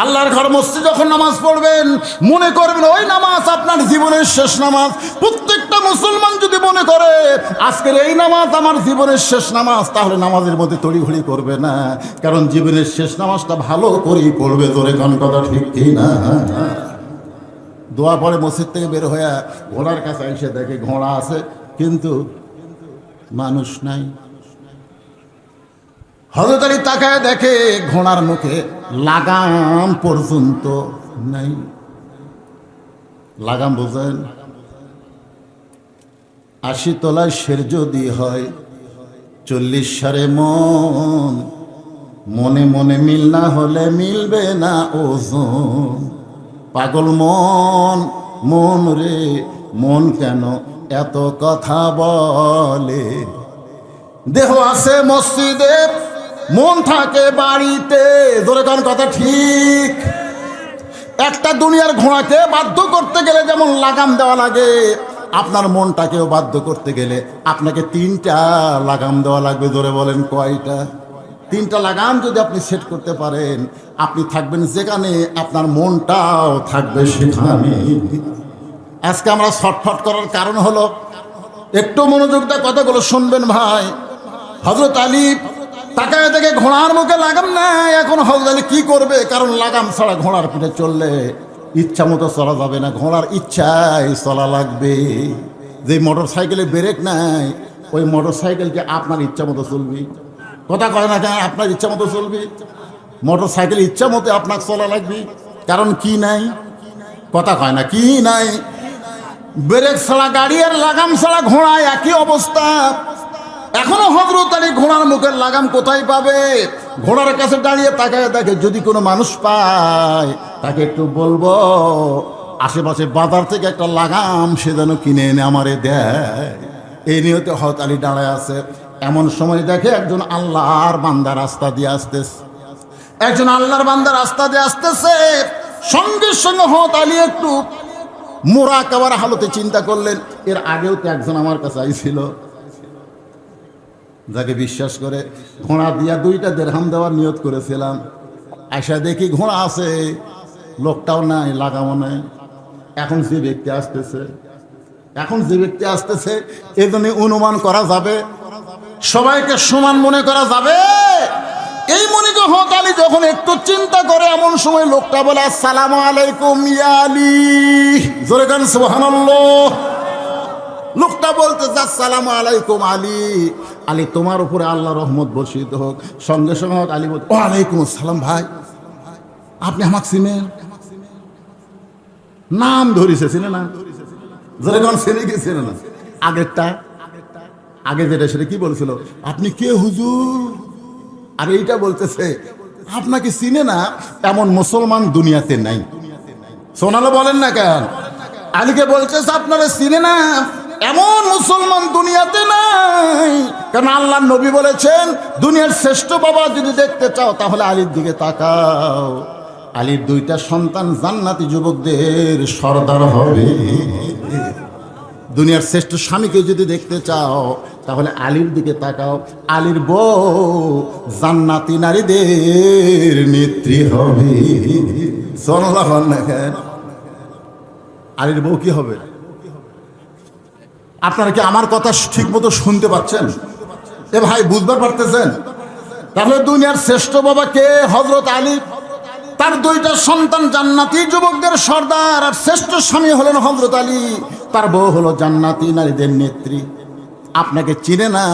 আল্লাহর ঘর মসজিদ যখন নামাজ পড়বেন মনে করবেন ওই নামাজ আপনার জীবনের শেষ নামাজ। প্রত্যেকটা মুসলমান যদি মনে করে আজকের এই নামাজ আমার জীবনের শেষ নামাজ, তাহলে নামাজের মধ্যে তড়িঘড়ি করবে না, কারণ জীবনের শেষ নামাজটা ভালো করেই পড়বে। জোরে কোন কথা ঠিক কি না? দোয়া পরে মসজিদ থেকে বের হয়ে ঘোড়ার কাছে এসে দেখে ঘোড়া আছে কিন্তু মানুষ নাই। হযরত আলী তাকায় দেখে ঘোড়ার মুখে লাগাম পর্যন্ত নাই। লাগাম বুঝেন? ৮০ তলায় শের যদি হয় ৪০ সারে মন, মনে মনে মিল না হলে মিলবে না ওজন। পাগল মন, মন রে মন কেন এত কথা বলে? দেহ আছে মসজিদে, মন থাকে বাড়িতে। ধরে কোন কথা ঠিক? একটা দুনিয়ার ঘোড়াকে বাধ্য করতে গেলে যেমন লাগাম দেওয়া লাগে, আপনার মনটাকেও বাধ্য করতে গেলে আপনাকে ৩টা লাগাম দেওয়া লাগবে। ধরে বলেন কয়টা? ৩টা লাগাম যদি আপনি সেট করতে পারেন, আপনি থাকবেন যেখানে, আপনার মনটাও থাকবে সেখানে। আজকে আমরা ছটফট করার কারণ হলো, একটু মনোযোগ দিয়ে কথাগুলো শুনবেন ভাই। হযরত আলী তাকায় দেখে ঘোড়ার মুখে লাগাম নাই। এখন হযরত আলী কি করবে? কারণ লাগাম ছাড়া ঘোড়ার পিঠে চললে ইচ্ছা মতো চলা যাবে না, ঘোড়ার ইচ্ছায় চলা লাগবে। যে মোটর সাইকেলে ব্রেক নাই, ওই মোটর সাইকেলকে আপনার ইচ্ছা মতো চলবি। কথা কয় না কেন? আপনার ইচ্ছা মতো চলবি। মোটর সাইকেল ইচ্ছা মতো আপনার চলা লাগবে, কারণ কি নাই? কথা কয় না, কি নাই? ব্রেক ছাড়া গাড়ি আর লাগাম ছাড়া ঘোড়া একই অবস্থা। এখনো হযরত আলী ঘোড়ার মুখের লাগাম কোথায় পাবে? ঘোড়ার কাছে দাঁড়িয়ে তাকায় দেখে যদি কোনো মানুষ পায় তাকে একটু বলবো আশেপাশে বাজার থেকে একটা লাগাম সে যেন কিনে এনে আমারে দেয়। এই নিয়তে হযরত আলী দাঁড়ায় আছে। এমন সময় দেখে একজন আল্লাহর বান্দা রাস্তা দিয়ে আসতেছে। একজন আল্লাহর বান্দা রাস্তা দিয়ে আসতেছে। সঙ্গে সঙ্গে হযরত আলী একটু মুরাকাবার হালতে চিন্তা করলেন, এর আগেও তো একজন আমার কাছে আইছিল, যাকে বিশ্বাস করে ঘোড়া দিয়া 2টা দিরহাম দেওয়ার নিয়ত করেছিলাম। আয়সা দেখি ঘোড়া আছে, লোকটাও নাই, লাগামও নাই। এখন যে ব্যক্তি আসতেছে এই জন্য অনুমান করা যাবে, সবাইকে সমান মনে করা যাবে। এই মনে করে হযরত আলী যখন একটু চিন্তা করে, এমন সময় লোকটা বলে আসসালামু আলাইকুম ইয়া আলী। জোরে গান সুবহানাল্লাহ। লোকটা বলতেছে আসসালামু আলাইকুম আলী। আলী তোমার উপরে আল্লাহ রহমত বর্ষিত হোক। সঙ্গে সঙ্গে আলী বলতে ওয়ালাইকুম আসসালাম। ভাই আপনি আমাকে চিনেন? নাম ধরিছে, চিনে না? জোরে গান চিনে গেছে না? আগেরটা আগে যেটা সেটা কি বলছিল? আপনি কে হুজুর? আর এইটা বলতেছে আপনাকে চিনে না, এমন মুসলমান দুনিয়াতে নাই। সোনালো বলেন না কেন? আলীকে বলতেছে আপনারা চিনে না, এমন মুসলমান দুনিয়াতে নাই। কারণ আল্লাহর নবী বলেছেন দুনিয়ার শ্রেষ্ঠ বাবা যদি দেখতে চাও তাহলে আলীর দিকে তাকাও। আলীর 2টা সন্তান জান্নাতি যুবকদের সর্দার হবে। দুনিয়ার শ্রেষ্ঠ স্বামীকে যদি দেখতে চাও তাহলে আলীর দিকে তাকাও। আলীর বউ জান্নাতি নারীদের নেত্রী হবে। সুবহানাল্লাহ। আলীর বউ কি হবে? আপনারা কি আমার কথা ঠিক মতো শুনতে পাচ্ছেন? এ ভাই বুঝতে পারতেছেন? তাহলে দুনিয়ার শ্রেষ্ঠ বাবা কে? হযরত আলী। তার 2টা সন্তান জান্নাতি যুবকদের সর্দার, আর শ্রেষ্ঠ স্বামী হলেন হযরত আলী। তার বউ হলো জান্নাতি নারীদের নেত্রী। আপনাকে চিনে না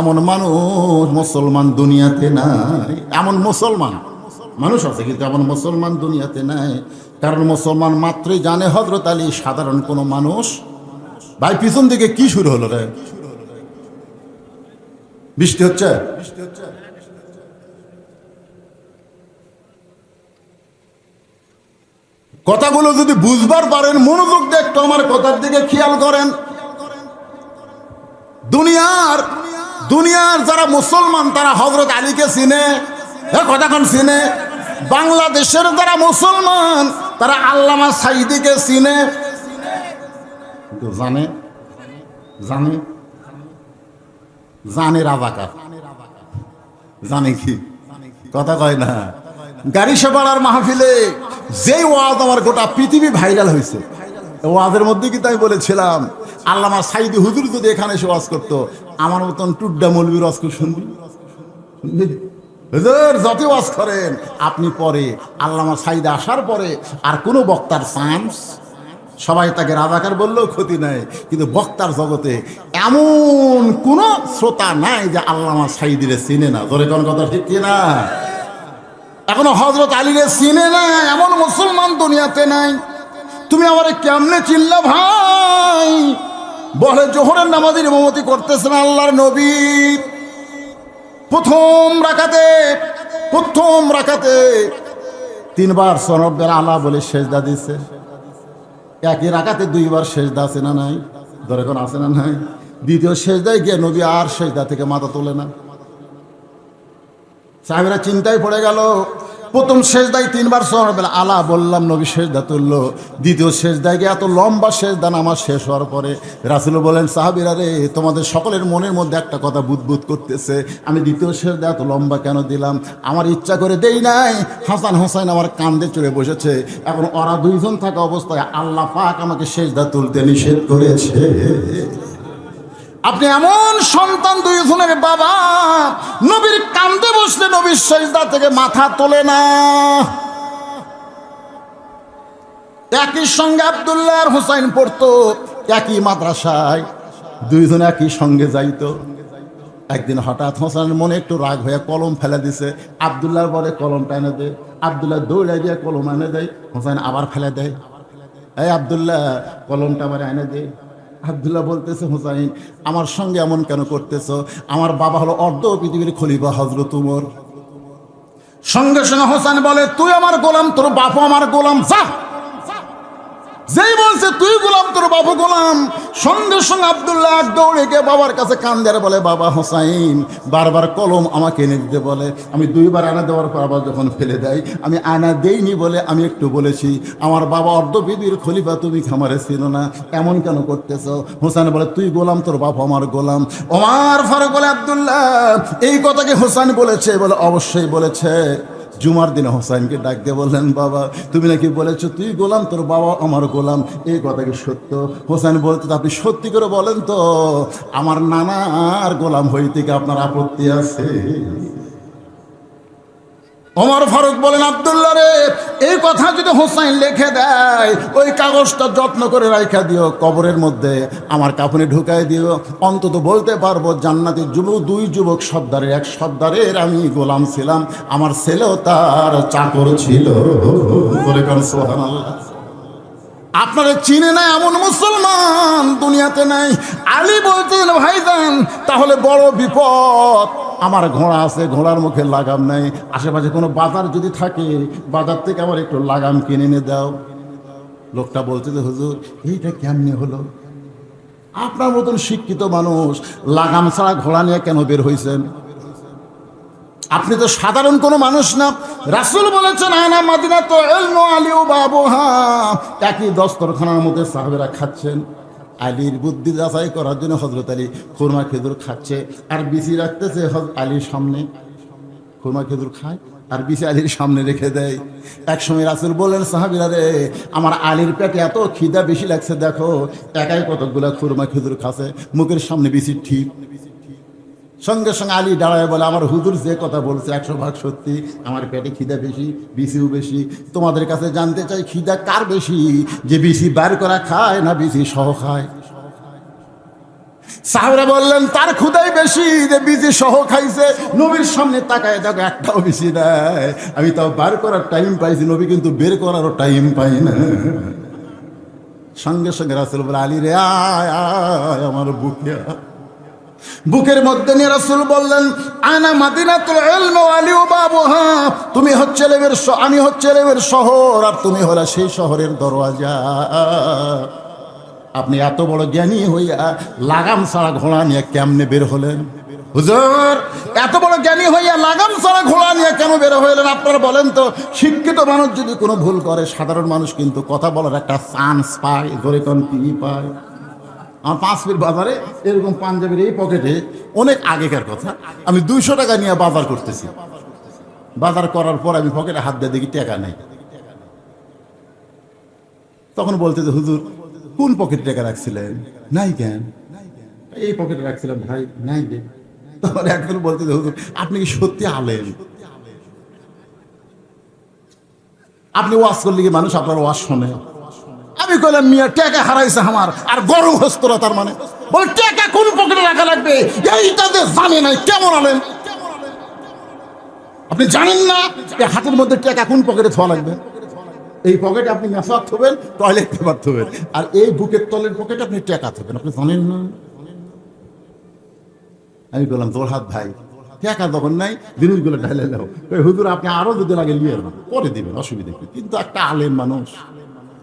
এমন মানুষ মুসলমান দুনিয়াতে নাই। এমন মুসলমান মানুষ আছে কিন্তু এমন মুসলমান দুনিয়াতে নাই। কারণ মুসলমান মাত্রই জানে হযরত আলী সাধারণ কোনো মানুষ। ভাই পিছন দিকে কি শুরু হলো রে? বৃষ্টি হচ্ছে? কথাগুলো যদি বুঝবার পারেন, মনোযোগ দিয়ে একটু আমার কথার দিকে খেয়াল করেন। দুনিয়ার যারা মুসলমান তারা হযরত আলীকে চিনে, কতক্ষণ চিনে। বাংলাদেশের যারা মুসলমান তারা আল্লামা সাঈদীকে চিনে। জানে জানে জানে রাজাকার, জানে কি? কথা কয় না। গাড়িসাপাড়ার মাহফিলে যেই ওয়াজ আমার গোটা পৃথিবী ভাইরাল হয়েছে, ওয়াজের মধ্যে কি তাই বলেছিলাম, আল্লামা সাইদি হুজুর যদি এখানে এসে ওয়াজ করতো, আমার মতন টুড্ডা মৌলবীর ওয়াজ করে শুনবি? হুজুর যত ওয়াজ করেন আপনি, পরে আল্লামা সাইদি আসার পরে আর কোনো বক্তার চান্স, সবাই তাকে রাজাকার বললেও ক্ষতি নাই, কিন্তু বক্তার জগতে এমন কোন শ্রোতা নাই যে আল্লামা সাইদিরে চিনে না। ধরে কোন কথা ঠিক কিনা? এখনো হযরত আলীরে চিনে না এমন মুসলমান দুনিয়াতে নাই। তুমি আমারে কেমনে চিনলা ভাই? বলে জোহরের নামাজের ইমামতি করতেছেন আল্লাহর নবী, প্রথম রাকাতে 3 বার সরব্বের আলা বলে সেজদা দিছে। একই রাকাতে 2 বার সেজদা আছে না নাই? ধরে কোন আছে না নাই? দ্বিতীয় সেজদায় গিয়ে নবী আর সেজদা থেকে মাথা তোলে না। সাহাবীরা চিন্তায় পড়ে গেল। প্রথম সেজদায় 3 বার সুবহানাল্লাহ আলা বললাম, নবী সেজদা তুললো। দ্বিতীয় সেজদায় গিয়ে এত লম্বা সেজদা নামাজ শেষ হওয়ার পরে রাসূল বলেন, সাহাবীরা রে, তোমাদের সকলের মনের মধ্যে একটা কথা বুদবুদ করতেছে, আমি দ্বিতীয় সেজদা এত লম্বা কেন দিলাম? আমার ইচ্ছা করে দেই নাই, হাসান হোসেন আমার কাঁধে চড়ে বসেছে। এখন ওরা 2 জন থাকা অবস্থায় আল্লাহ পাক আমাকে সেজদা তুলতে নিষেধ করেছে। আপনি এমন সন্তান, 2 জনের বাবা, নবীর কাঁধে বসলে নবীর সেজদা থেকে মাথা তোলে না। একই সঙ্গে আব্দুল্লাহ আর হুসাইন পড়তো একই মাদ্রাসায়, 2 জন একই সঙ্গে যাইতো। একদিন হঠাৎ হোসেনের মনে একটু রাগ হয়ে কলম ফেলে দিছে। আব্দুল্লাহর বলে কলমটা এনে দে। আব্দুল্লাহ দৌড়ে দিয়ে কলম এনে দেয়, হোসেন আবার ফেলে দেয়। এই আব্দুল্লাহ, কলমটা আবার এনে দে। আব্দুল্লাহ বলতেছে, হুসাইন আমার সঙ্গে এমন কেন করতেছো? আমার বাবা হলো অর্ধ পৃথিবীর খলিফা হযরত উমর। সঙ্গে সঙ্গে হোসেন বলে, তুই আমার গোলাম, তোর বাপও আমার গোলাম, যা। যেই বলছে তুই গোলাম, তোর বাপু গোলাম, সঙ্গে সঙ্গে আব্দুল্লাহ এক দৌড়ে গিয়ে বাবার কাছে কান্দে বলে, বাবা হোসাইন বারবার কলম আমাকে এনে দিতে বলে, আমি 2 বার আনা দেওয়ার পর আবার যখন ফেলে দেয়, আমি আনা দেইনি বলে আমি একটু বলেছি, আমার বাবা অর্ধপৃথিবীর খলিফা, তুমি খামারে ছিল না, এমন কেন করতেছ? হোসেন বলে, তুই গোলাম, তোর বাপ আমার গোলাম। ওমর ফারুক বলে, আব্দুল্লাহ এই কথাকে হোসেন বলেছে? বলে অবশ্যই বলেছে। জুমার দিনে হোসাইনকে ডাক দিয়ে বললেন, বাবা তুমি নাকি বলেছো তুই গোলাম, তোর বাবা আমার গোলাম, এই কথা কি সত্য? হোসেন বলতে, আপনি সত্যি করে বলেন তো, আমার নানার গোলাম হইতে কি আপনার আপত্তি আছে? ওমর ফারুক বলেন, আব্দুল্লাহ রে, এই কথা যদি হোসাইন লিখে দেয়, ওই কাগজটা যত্ন করে রাখা দিও, কবরের মধ্যে আমার কাফনে ঢুকাই দিও, অন্তত বলতে পারবো জান্নাতি যুবক 2 যুবক সর্দারের, এক সর্দারের আমি গোলাম ছিলাম, আমার ছেলেও তার চাকর ছিল। সুবহানাল্লাহ। আপনারা চিনে না এমন মুসলমান দুনিয়াতে নাই। আলী বলছেন, ভাইজান তাহলে বড় বিপদ, আমার ঘোড়া আছে, ঘোড়ার মুখে লাগাম নাই, আশেপাশে কোনো বাজার যদি থাকে, বাজার থেকে আমার একটু লাগাম কিনে এনে দাও। লোকটা বলছে যে, হুজুর এইটা কেমনে হলো? আপনার মতন শিক্ষিত মানুষ লাগাম ছাড়া ঘোড়া নিয়ে কেন বের হয়েছেন? আপনি তো সাধারণ কোনো মানুষ না। রাসূল বলেছেন, আনা মাদিনাতু ইলমু আলী ওয়া বাবুহা। একই দস্তরখানার মধ্যে সাহাবেরা খাচ্ছেন, আলীর বুদ্ধি যাচাই করার জন্য হযরত আলী খুরমা খেজুর খাচ্ছে আর বিচি রাখতেছে আলীর সামনে। খুরমা খেজুর খায় আর বিচি আলীর সামনে রেখে দেয়। একসময় রাসূল বললেন, সাহাবীরা রে, আমার আলীর পেটে এত খিদা বেশি লাগছে, দেখো একাই কতগুলা খুরমা খেজুর খাচ্ছে, মুখের সামনে বিচি ঠিক। সঙ্গে সঙ্গে আলী দাঁড়ায় বলে, আমার হুজুর যে কথা বলছে 100% সত্যি, আমার পেটে খিদা বেশি, বিচিও বেশি। তোমাদের কাছে জানতে চাই, খিদা কার বেশি, যে বিচি বার করা খায় না বিচি সহ খায়? সাহাবারা বললেন, তার ক্ষুধাই বেশি, যে বিচি সহ খাইছে। নবীর সামনে তাকায় দেখো একটাও বিচি নাই, আমি তাও বার করার টাইম পাইছি, নবী কিন্তু বের করারও টাইম পাই না। সঙ্গে সঙ্গে রাসূল বলে, আলী রে আয় আয় আমার বুকে। বুকের মধ্যে নিয়ে রাসূল বললেন, আনা মাদিনাতুল ইলম ওয়া আলী ওয়া বাবুহা। তুমি হচ্ছে ইলমের, আমি হচ্ছে ইলমের শহর, আর তুমি হলে সেই শহরের দরওয়াজা। আপনি এত বড় জ্ঞানী হইয়া লাগাম ছাড়া ঘোড়া নিয়ে কেমনে বের হলেন? হুজুর এত বড় জ্ঞানী হইয়া লাগাম ছাড়া ঘোড়া নিয়ে কেন বের হইলেন? আপনারা বলেন তো, শিক্ষিত মানুষ যদি কোনো ভুল করে, সাধারণ মানুষ কিন্তু কথা বলার একটা চান্স পায়। ধরে কোন কি পায়? আমার 5 ফিট বাজারে এরকম পাঞ্জাবির এই পকেটে, অনেক আগেকার কথা, আমি 200 টাকা নিয়ে বাজার করতেছি। বাজার করার পর আমি পকেটে হাত দিয়ে দেখি টাকা নেই। তখন বলতে যে হুজুর কোন পকেটে টাকা রাখছিলেন? নাই কেন? এই পকেটে রাখছিলাম ভাই, নাই গে। তখন একজন বলতে যে হুজুর আপনি কি সত্যি আলেম? আপনি ওয়াজ করলে কি মানুষ আপনার ওয়াজ শোনে? আমি কইলাম মিয়া টাকা হারাইছে আমার, আর গরম হস্তরা তার মানে বলে টাকা কোন পকেটে রাখা লাগবে এইটা যে জানে নাই কেমন আলেম? আপনি জানেন না যে হাতের মধ্যে টাকা কোন পকেটে থোয়া লাগবে? এই পকেটে আপনি মেসাক থবেন, টয়লেট পেপার থবেন, আর এই বুকের তলের পকেটে আপনি টাকা থবেন, আপনি জানেন না? আমি বললাম তোর হাত ভাই টাকা তখন নাই, জিনিসগুলো ঢালে দাও। হুজুর আপনি আরো যদি লাগে নিয়ে নেন, পরে দিবেন, অসুবিধা কি। কিন্তু একটা আলেম মানুষ,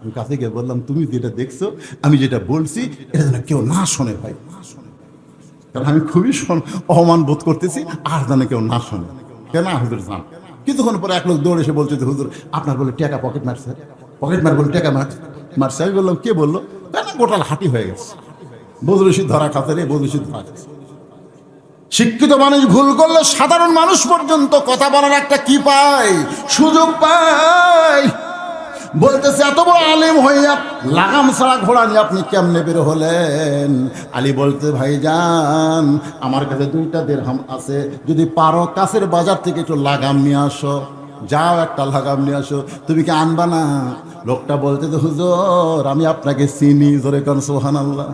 আমি কাছে গিয়ে বললাম তুমি যেটা দেখছো, আমি যেটা বলছি এটা যেন কেউ না শোনে ভাই, কারণ আমি খুবই অপমান বোধ করতেছি, আর যেন কেউ না শোনে। কেন হুজুর জান? কিছুক্ষণ পরে এক লোক দৌড়ে এসে বলছে যে হুজুর আপনার বলে টাকা পকেট মারছে, পকেট মার বলে টাকা মারছে। আমি বললাম কে বললো? কেন গোটাল হাঁটি হয়ে গেছে, বদরশি ধরা খাতে রে, বদরশি ধরা খাচ্ছে। শিক্ষিত মানুষ ভুল করলে সাধারণ মানুষ পর্যন্ত কথা বলার একটা কি পায়, সুযোগ পায়। বলতেছে এত বড় আলেম হইয়া লাগাম ছাড়া ঘোড়া নিয়ে আপনি কেমনে বের হলেন? আলী বলতে ভাইজান আমার কাছে 2টা দিরহাম আছে, যদি পারো কাছের বাজার থেকে একটু লাগাম নিয়ে আসো, যাও একটা লাগাম নিয়ে আসো। তুমি কি আনবা না? লোকটা বলতে যে হুজুর আমি আপনাকে চিনি, জোরে কোন সুবহানাল্লাহ।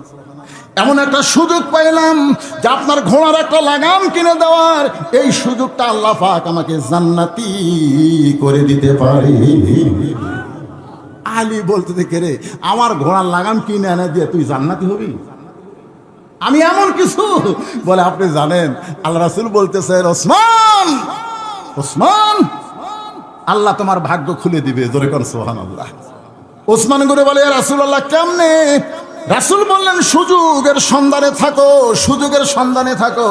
এমন একটা সুযোগ পাইলাম যে আপনার ঘোড়ার একটা লাগাম কিনে দেওয়ার, এই সুযোগটা আল্লাহ পাক আমাকে জান্নাতি করে দিতে পারে। আলী বলতে দেখে রে আমার ঘোড়ার লাগাম কিনে এনে দিয়ে তুই জান্নাতি হবি? আমি এমন কিছু বলে আপনি জানেন আল্লাহ রাসূল বলতেছেন ওসমান, ওসমান আল্লাহ তোমার ভাগ্য খুলে দিবে, জোরে কোন সুবহানাল্লাহ। ওসমান করে বলে রাসূলুল্লাহ কেমনে? রাসূল বললেন সুযোগের সন্ধানে থাকো, সুযোগের সন্ধানে থাকো।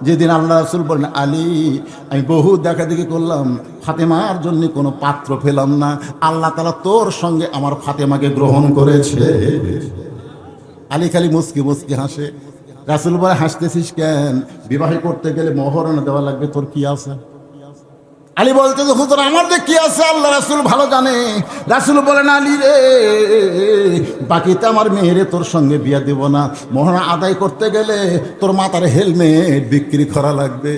যেদিন আল্লাহ রাসূল বললেন আলী আমি বহু দেখাদেখি করলাম, ফাতেমার জন্য কোনো পাত্র পেলাম না, আল্লাহ তাআলা তোর সঙ্গে আমার ফাতেমাকে গ্রহণ করেছে। আলী খালি মুস্কি মুস্কি হাসে। রাসূল বলে হাসতেছিস কেন? বিবাহ করতে গেলে মোহরানা দেওয়া লাগবে, তোর কি আছে? আলী বলতে যে হুজুর আমার যে কি আছে আল্লাহ রাসূল ভালো জানে। রাসূল বলেন আলী রে বাকিতে আমার মেয়েরে তোর সঙ্গে বিয়া দেব না, মোহরা আদায় করতে গেলে তোর মাথার হেলমেট বিক্রি করা লাগবে।